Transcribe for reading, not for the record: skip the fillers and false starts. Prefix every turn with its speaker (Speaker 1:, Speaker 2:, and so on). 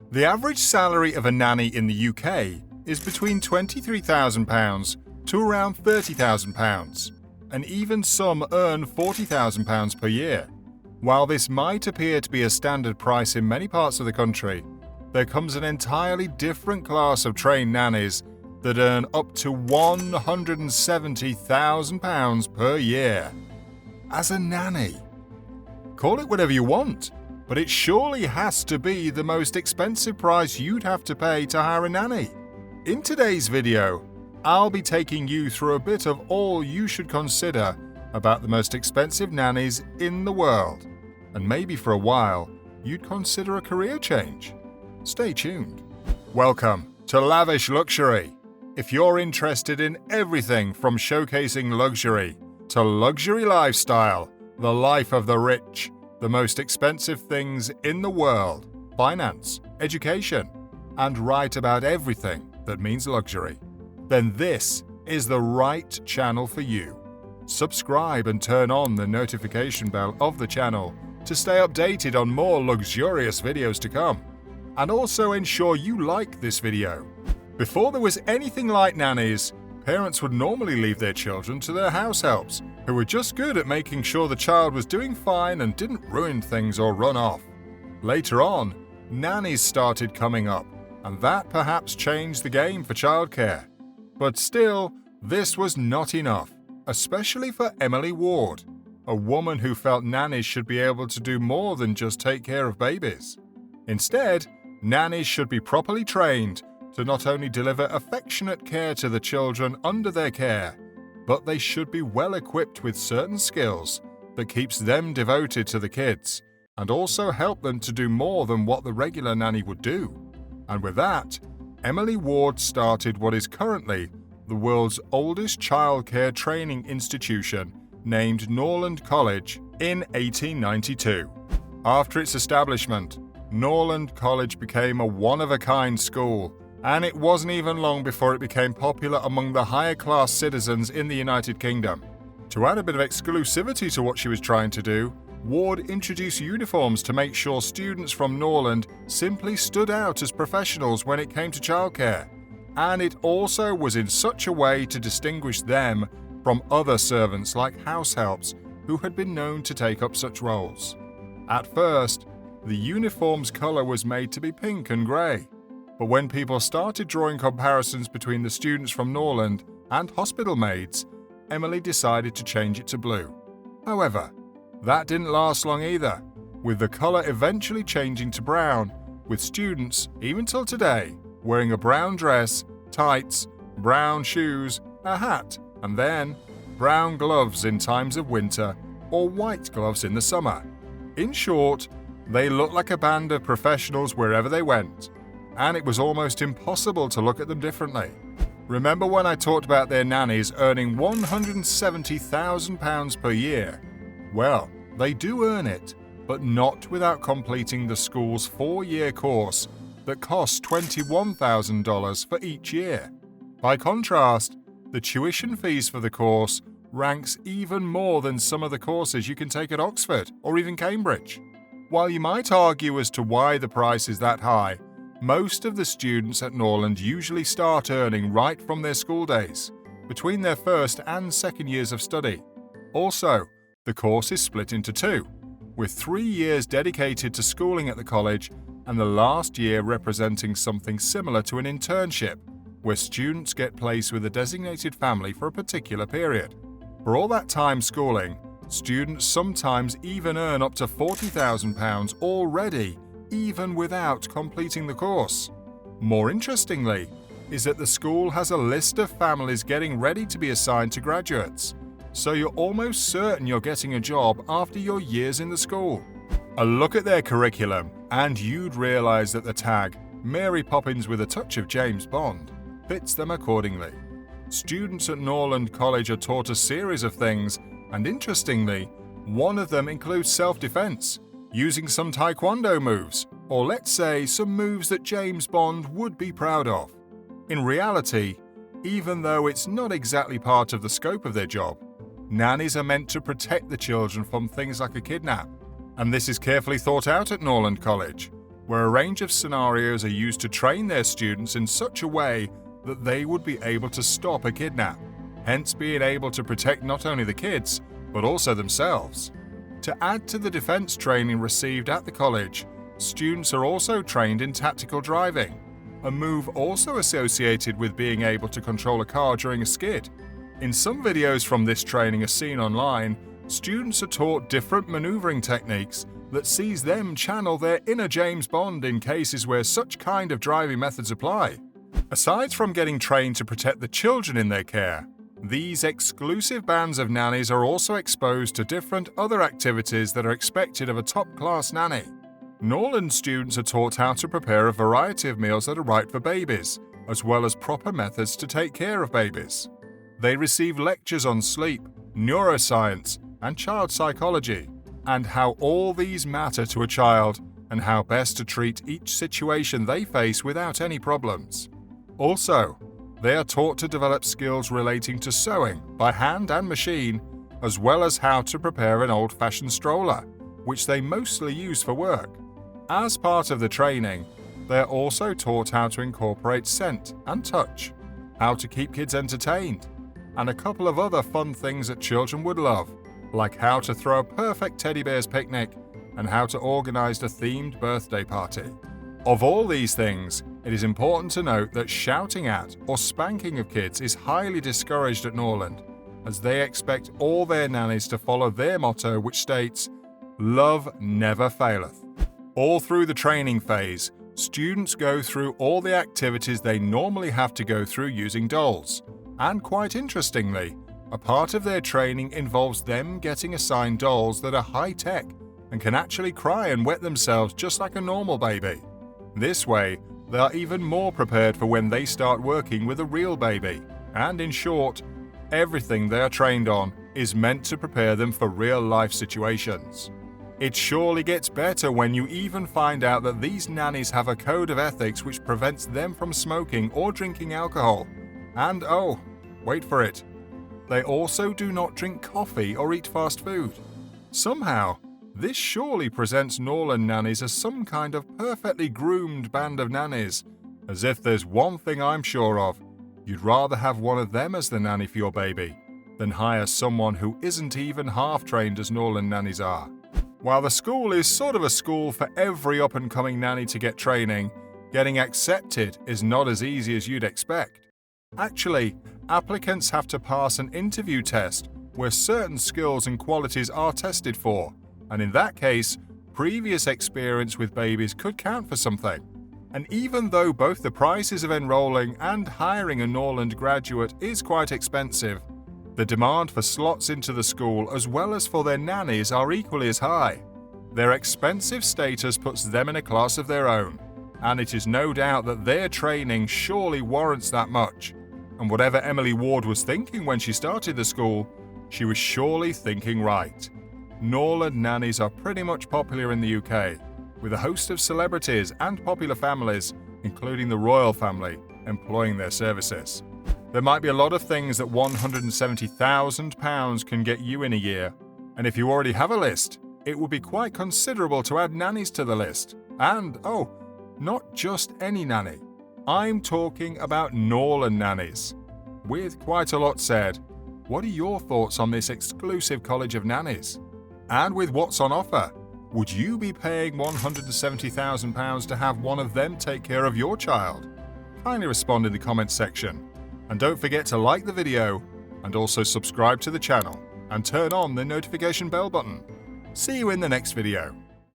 Speaker 1: The average salary of a nanny in the UK is between £23,000 to around £30,000, and even some earn £40,000 per year. While this might appear to be a standard price in many parts of the country, there comes an entirely different class of trained nannies that earn up to £170,000 per year. As a nanny. Call it whatever you want, but it surely has to be the most expensive price you'd have to pay to hire a nanny. In today's video, I'll be taking you through a bit of all you should consider about the most expensive nannies in the world, and maybe for a while, you'd consider a career change. Stay tuned. Welcome to Lavish Luxury. If you're interested in everything from showcasing luxury to luxury lifestyle, the life of the rich, the most expensive things in the world, finance, education, and write about everything that means luxury, then this is the right channel for you. Subscribe and turn on the notification bell of the channel to stay updated on more luxurious videos to come. And also ensure you like this video. Before there was anything like nannies, parents would normally leave their children to their house helps, who were just good at making sure the child was doing fine and didn't ruin things or run off. Later on, nannies started coming up, and that perhaps changed the game for childcare. But still, this was not enough, especially for Emily Ward, a woman who felt nannies should be able to do more than just take care of babies. Instead, nannies should be properly trained to not only deliver affectionate care to the children under their care, but they should be well equipped with certain skills that keeps them devoted to the kids and also help them to do more than what the regular nanny would do. And with that, Emily Ward started what is currently the world's oldest childcare training institution, named Norland College, in 1892. After its establishment, Norland College became a one-of-a-kind school, and it wasn't even long before it became popular among the higher-class citizens in the United Kingdom. To add a bit of exclusivity to what she was trying to do, Ward introduced uniforms to make sure students from Norland simply stood out as professionals when it came to childcare, and it also was in such a way to distinguish them from other servants like house helps who had been known to take up such roles. At first, the uniform's colour was made to be pink and grey, but when people started drawing comparisons between the students from Norland and hospital maids, Emily decided to change it to blue. However, that didn't last long either, with the colour eventually changing to brown, with students, even till today, wearing a brown dress, tights, brown shoes, a hat, and then brown gloves in times of winter or white gloves in the summer. In short, they looked like a band of professionals wherever they went, and it was almost impossible to look at them differently. Remember when I talked about their nannies earning £170,000 per year? Well, they do earn it, but not without completing the school's 4-year course that costs $21,000 for each year. By contrast, the tuition fees for the course ranks even more than some of the courses you can take at Oxford or even Cambridge. While you might argue as to why the price is that high, most of the students at Norland usually start earning right from their school days, between their first and second years of study. Also, the course is split into 2, with 3 years dedicated to schooling at the college and the last year representing something similar to an internship, where students get placed with a designated family for a particular period. For all that time schooling, students sometimes even earn up to £40,000 already, even without completing the course. More interestingly, is that the school has a list of families getting ready to be assigned to graduates, so you're almost certain you're getting a job after your years in the school. A look at their curriculum, and you'd realise that the tag, Mary Poppins with a touch of James Bond, fits them accordingly. Students at Norland College are taught a series of things, and interestingly, one of them includes self-defense, using some taekwondo moves, or let's say some moves that James Bond would be proud of. In reality, even though it's not exactly part of the scope of their job, nannies are meant to protect the children from things like a kidnap, and this is carefully thought out at Norland College, where a range of scenarios are used to train their students in such a way that they would be able to stop a kidnap, hence being able to protect not only the kids, but also themselves. To add to the defense training received at the college, students are also trained in tactical driving, a move also associated with being able to control a car during a skid. In some videos from this training are seen online, students are taught different maneuvering techniques that sees them channel their inner James Bond in cases where such kind of driving methods apply. Aside from getting trained to protect the children in their care, these exclusive bands of nannies are also exposed to different other activities that are expected of a top-class nanny. Norland students are taught how to prepare a variety of meals that are right for babies, as well as proper methods to take care of babies. They receive lectures on sleep, neuroscience, and child psychology, and how all these matter to a child, and how best to treat each situation they face without any problems. Also, they are taught to develop skills relating to sewing by hand and machine, as well as how to prepare an old-fashioned stroller, which they mostly use for work. As part of the training, they are also taught how to incorporate scent and touch, how to keep kids entertained, and a couple of other fun things that children would love, like how to throw a perfect teddy bear's picnic and how to organize a themed birthday party. Of all these things, it is important to note that shouting at or spanking of kids is highly discouraged at Norland, as they expect all their nannies to follow their motto, which states, "Love never faileth." All through the training phase, students go through all the activities they normally have to go through using dolls. And quite interestingly, a part of their training involves them getting assigned dolls that are high-tech and can actually cry and wet themselves just like a normal baby. This way, they are even more prepared for when they start working with a real baby. And in short, everything they are trained on is meant to prepare them for real-life situations. It surely gets better when you even find out that these nannies have a code of ethics which prevents them from smoking or drinking alcohol. And oh, wait for it, they also do not drink coffee or eat fast food. Somehow, this surely presents Norland nannies as some kind of perfectly groomed band of nannies, as if there's one thing I'm sure of, you'd rather have one of them as the nanny for your baby than hire someone who isn't even half trained as Norland nannies are. While the school is sort of a school for every up-and-coming nanny to get training, getting accepted is not as easy as you'd expect. Actually, applicants have to pass an interview test where certain skills and qualities are tested for, and in that case, previous experience with babies could count for something. And even though both the prices of enrolling and hiring a Norland graduate is quite expensive, the demand for slots into the school as well as for their nannies are equally as high. Their expensive status puts them in a class of their own, and it is no doubt that their training surely warrants that much. And whatever Emily Ward was thinking when she started the school, she was surely thinking right. Norland nannies are pretty much popular in the UK, with a host of celebrities and popular families, including the royal family, employing their services. There might be a lot of things that £170,000 can get you in a year, and if you already have a list, it would be quite considerable to add nannies to the list. And, oh, not just any nanny. I'm talking about Norland nannies. With quite a lot said, what are your thoughts on this exclusive college of nannies? And with what's on offer, would you be paying £170,000 to have one of them take care of your child? Kindly respond in the comments section. And don't forget to like the video and also subscribe to the channel and turn on the notification bell button. See you in the next video.